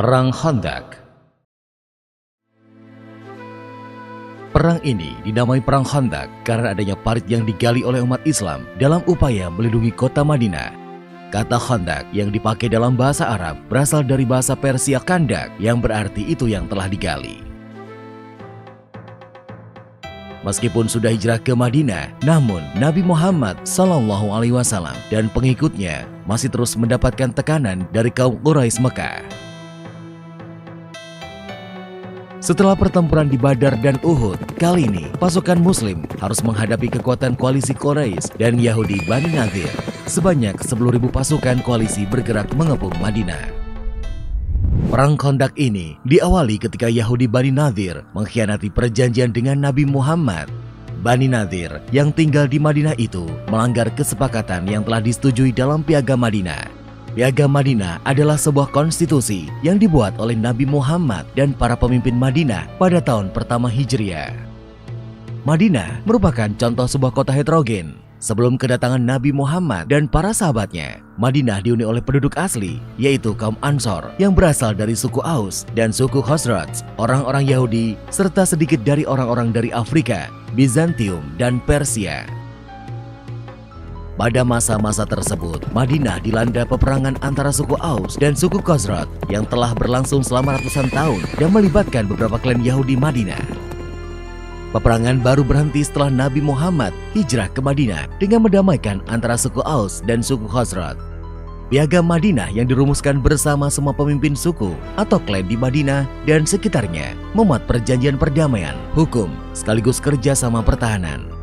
Perang Khandaq. Perang ini dinamai Perang Khandaq karena adanya parit yang digali oleh umat Islam dalam upaya melindungi kota Madinah. Kata Khandaq yang dipakai dalam bahasa Arab berasal dari bahasa Persia Kandak yang berarti itu yang telah digali. Meskipun sudah hijrah ke Madinah, namun Nabi Muhammad SAW dan pengikutnya masih terus mendapatkan tekanan dari kaum Quraisy Mekah. Setelah pertempuran di Badar dan Uhud, kali ini pasukan Muslim harus menghadapi kekuatan koalisi Quraisy dan Yahudi Bani Nadir. Sebanyak 10.000 pasukan koalisi bergerak mengepung Madinah. Perang Khandaq ini diawali ketika Yahudi Bani Nadir mengkhianati perjanjian dengan Nabi Muhammad. Bani Nadir yang tinggal di Madinah itu melanggar kesepakatan yang telah disetujui dalam Piagam Madinah. Piagam Madinah adalah sebuah konstitusi yang dibuat oleh Nabi Muhammad dan para pemimpin Madinah pada tahun pertama Hijriah. Madinah merupakan contoh sebuah kota heterogen. Sebelum kedatangan Nabi Muhammad dan para sahabatnya, Madinah dihuni oleh penduduk asli, yaitu kaum Ansor yang berasal dari suku Aus dan suku Khazraj, orang-orang Yahudi, serta sedikit dari orang-orang dari Afrika, Bizantium, dan Persia. Pada masa-masa tersebut, Madinah dilanda peperangan antara suku Aus dan suku Khazraj yang telah berlangsung selama ratusan tahun dan melibatkan beberapa klan Yahudi Madinah. Peperangan baru berhenti setelah Nabi Muhammad hijrah ke Madinah dengan mendamaikan antara suku Aus dan suku Khazraj. Piagam Madinah yang dirumuskan bersama semua pemimpin suku atau klan di Madinah dan sekitarnya memuat perjanjian perdamaian, hukum, sekaligus kerjasama pertahanan.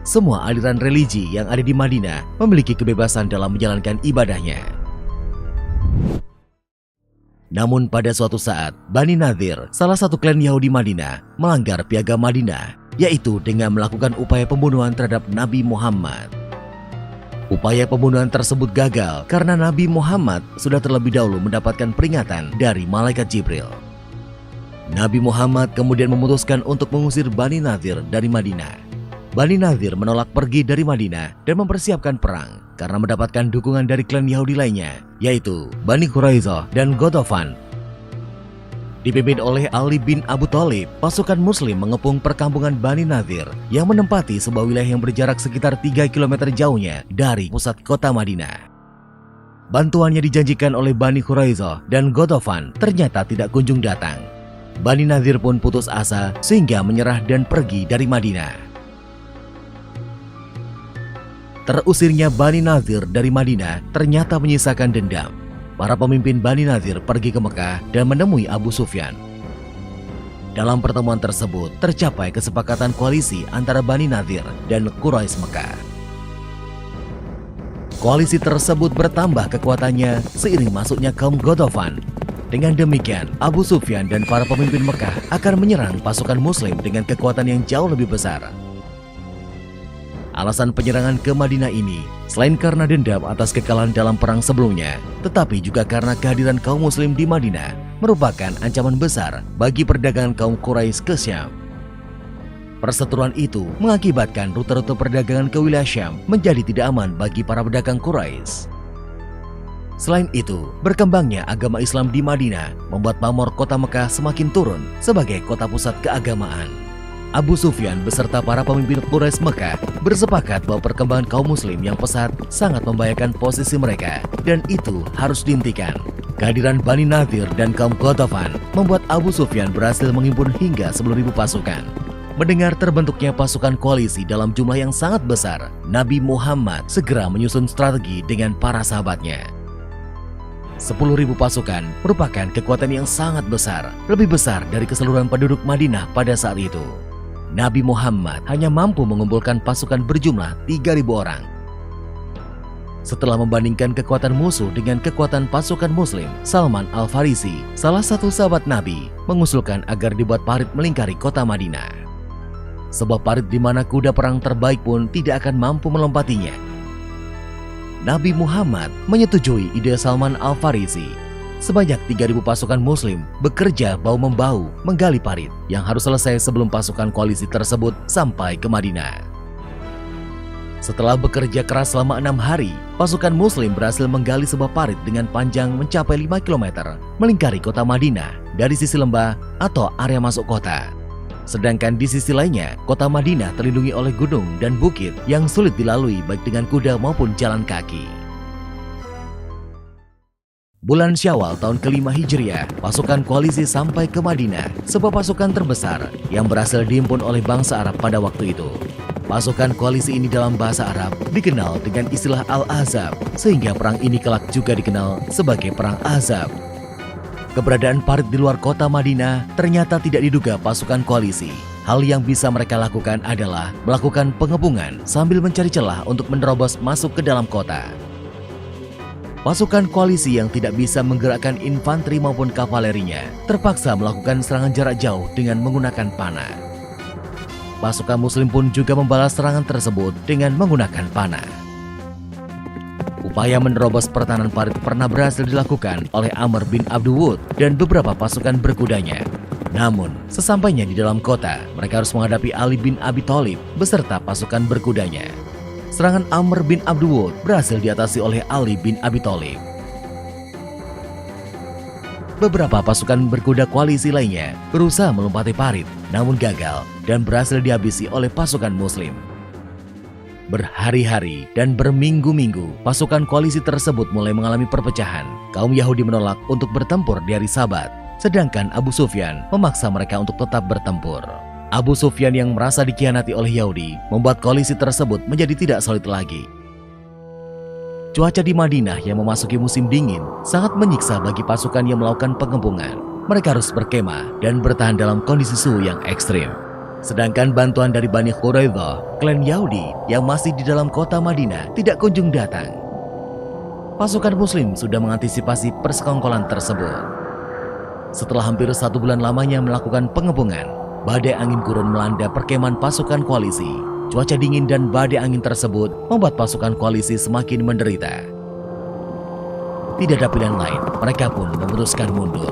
Semua aliran religi yang ada di Madinah memiliki kebebasan dalam menjalankan ibadahnya. Namun pada suatu saat, Bani Nadir, salah satu klan Yahudi Madinah, melanggar Piagam Madinah, yaitu dengan melakukan upaya pembunuhan terhadap Nabi Muhammad. Upaya pembunuhan tersebut gagal karena Nabi Muhammad sudah terlebih dahulu mendapatkan peringatan dari malaikat Jibril. Nabi Muhammad kemudian memutuskan untuk mengusir Bani Nadir dari Madinah. Bani Nadir menolak pergi dari Madinah dan mempersiapkan perang karena mendapatkan dukungan dari klan Yahudi lainnya, yaitu Bani Quraisyah dan Ghatafan. Dipimpin oleh Ali bin Abu Thalib, pasukan Muslim mengepung perkampungan Bani Nadir yang menempati sebuah wilayah yang berjarak sekitar 3 km jauhnya dari pusat kota Madinah. Bantuannya dijanjikan oleh Bani Quraisyah dan Ghatafan ternyata tidak kunjung datang. Bani Nadir pun putus asa sehingga menyerah dan pergi dari Madinah. Terusirnya Bani Nadir dari Madinah ternyata menyisakan dendam. Para pemimpin Bani Nadir pergi ke Mekah dan menemui Abu Sufyan. Dalam pertemuan tersebut tercapai kesepakatan koalisi antara Bani Nadir dan Quraisy Mekah. Koalisi tersebut bertambah kekuatannya seiring masuknya kaum Ghatafan. Dengan demikian, Abu Sufyan dan para pemimpin Mekah akan menyerang pasukan Muslim dengan kekuatan yang jauh lebih besar. Alasan penyerangan ke Madinah ini selain karena dendam atas kekalahan dalam perang sebelumnya, tetapi juga karena kehadiran kaum Muslim di Madinah merupakan ancaman besar bagi perdagangan kaum Quraisy ke Syam. Perseteruan itu mengakibatkan rute-rute perdagangan ke wilayah Syam menjadi tidak aman bagi para pedagang Quraisy. Selain itu, berkembangnya agama Islam di Madinah membuat pamor kota Mekah semakin turun sebagai kota pusat keagamaan. Abu Sufyan beserta para pemimpin Quraisy Mekah bersepakat bahwa perkembangan kaum Muslim yang pesat sangat membahayakan posisi mereka dan itu harus dihentikan. Kehadiran Bani Nadir dan kaum Ghatafan membuat Abu Sufyan berhasil menghimpun hingga 10.000 pasukan. Mendengar terbentuknya pasukan koalisi dalam jumlah yang sangat besar, Nabi Muhammad segera menyusun strategi dengan para sahabatnya. 10.000 pasukan merupakan kekuatan yang sangat besar, lebih besar dari keseluruhan penduduk Madinah pada saat itu. Nabi Muhammad hanya mampu mengumpulkan pasukan berjumlah 3.000 orang. Setelah membandingkan kekuatan musuh dengan kekuatan pasukan Muslim, Salman Al-Farisi, salah satu sahabat Nabi, mengusulkan agar dibuat parit melingkari kota Madinah. Sebuah parit di mana kuda perang terbaik pun tidak akan mampu melompatinya. Nabi Muhammad menyetujui ide Salman Al-Farisi. Sebanyak 3.000 pasukan Muslim bekerja bahu-membahu menggali parit yang harus selesai sebelum pasukan koalisi tersebut sampai ke Madinah. Setelah bekerja keras selama 6 hari, pasukan Muslim berhasil menggali sebuah parit dengan panjang mencapai 5 km melingkari kota Madinah dari sisi lembah atau area masuk kota. Sedangkan di sisi lainnya, kota Madinah terlindungi oleh gunung dan bukit yang sulit dilalui baik dengan kuda maupun jalan kaki. Bulan Syawal tahun ke-5 Hijriah, pasukan koalisi sampai ke Madinah, sebuah pasukan terbesar yang berhasil dihimpun oleh bangsa Arab pada waktu itu. Pasukan koalisi ini dalam bahasa Arab dikenal dengan istilah Al-Ahzab, sehingga perang ini kelak juga dikenal sebagai Perang Ahzab. Keberadaan parit di luar kota Madinah ternyata tidak diduga pasukan koalisi. Hal yang bisa mereka lakukan adalah melakukan pengepungan sambil mencari celah untuk menerobos masuk ke dalam kota. Pasukan koalisi yang tidak bisa menggerakkan infanteri maupun kavalerinya terpaksa melakukan serangan jarak jauh dengan menggunakan panah. Pasukan Muslim pun juga membalas serangan tersebut dengan menggunakan panah. Upaya menerobos pertahanan parit pernah berhasil dilakukan oleh Amr bin Abdul Wud dan beberapa pasukan berkudanya. Namun, sesampainya di dalam kota, mereka harus menghadapi Ali bin Abi Thalib beserta pasukan berkudanya. Serangan Amr bin Abdul Wud berhasil diatasi oleh Ali bin Abi Thalib. Beberapa pasukan berkuda koalisi lainnya berusaha melompati parit, namun gagal dan berhasil dihabisi oleh pasukan Muslim. Berhari-hari dan berminggu-minggu, pasukan koalisi tersebut mulai mengalami perpecahan. Kaum Yahudi menolak untuk bertempur di hari Sabat, sedangkan Abu Sufyan memaksa mereka untuk tetap bertempur. Abu Sufyan yang merasa dikhianati oleh Yahudi membuat koalisi tersebut menjadi tidak solid lagi. Cuaca di Madinah yang memasuki musim dingin sangat menyiksa bagi pasukan yang melakukan pengepungan. Mereka harus berkemah dan bertahan dalam kondisi suhu yang ekstrim. Sedangkan bantuan dari Bani Quraidah, klan Yahudi yang masih di dalam kota Madinah, tidak kunjung datang. Pasukan Muslim sudah mengantisipasi persekongkolan tersebut. Setelah hampir 1 bulan lamanya melakukan pengepungan, badai angin gurun melanda perkemahan pasukan koalisi. Cuaca dingin dan badai angin tersebut membuat pasukan koalisi semakin menderita. Tidak ada pilihan lain, mereka pun memutuskan mundur.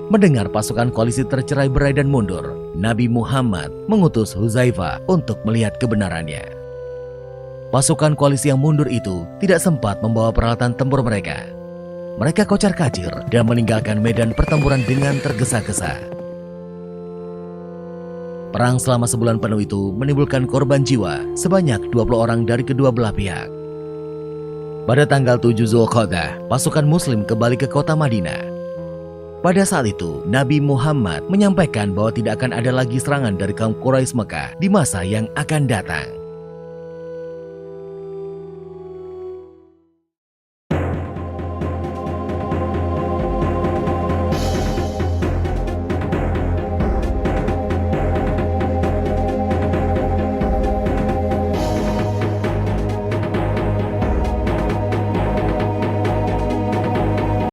Mendengar pasukan koalisi tercerai-berai dan mundur, Nabi Muhammad mengutus Huzaifah untuk melihat kebenarannya. Pasukan koalisi yang mundur itu tidak sempat membawa peralatan tempur mereka. Mereka kocar-kacir dan meninggalkan medan pertempuran dengan tergesa-gesa. Perang selama sebulan penuh itu menimbulkan korban jiwa sebanyak 20 orang dari kedua belah pihak. Pada tanggal 7 Zulqa'dah, pasukan Muslim kembali ke kota Madinah. Pada saat itu, Nabi Muhammad menyampaikan bahwa tidak akan ada lagi serangan dari kaum Quraisy Mekah di masa yang akan datang.